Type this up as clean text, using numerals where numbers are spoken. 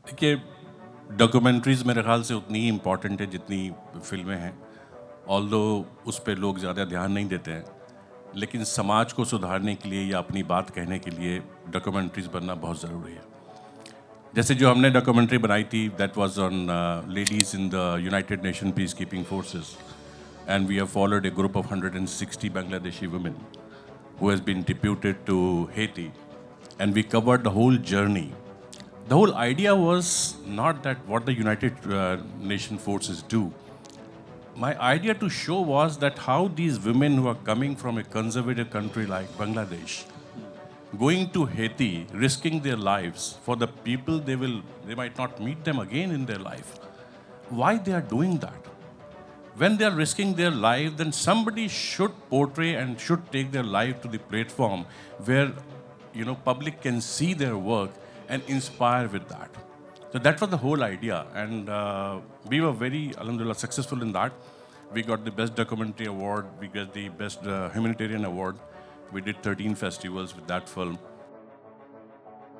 देखिए, डॉक्यूमेंट्रीज़ मेरे ख़्याल से उतनी ही इम्पॉर्टेंट है जितनी फ़िल्में हैं। ऑल्दो उस पे लोग ज़्यादा ध्यान नहीं देते हैं, लेकिन समाज को सुधारने के लिए या अपनी बात कहने के लिए डॉक्यूमेंट्रीज़ बनना बहुत ज़रूरी है। जैसे जो हमने डॉक्यूमेंट्री बनाई थी, that was on ladies in the United Nation peacekeeping forces, and we have followed a group of 160 Bangladeshi women who has been deputed to Haiti, and we covered the whole journey. The whole idea was not that what the United Nation forces do. My idea to show was that how these women who are coming from a conservative country like Bangladesh, going to Haiti, risking their lives for the people they might not meet them again in their life. Why they are doing that? When they are risking their life, then somebody should portray and should take their life to the platform where public can see their work and inspire with that. So that was the whole idea, and we were very, alhamdulillah, successful in that. We got the best documentary award, we got the best humanitarian award. We did 13 festivals with that film.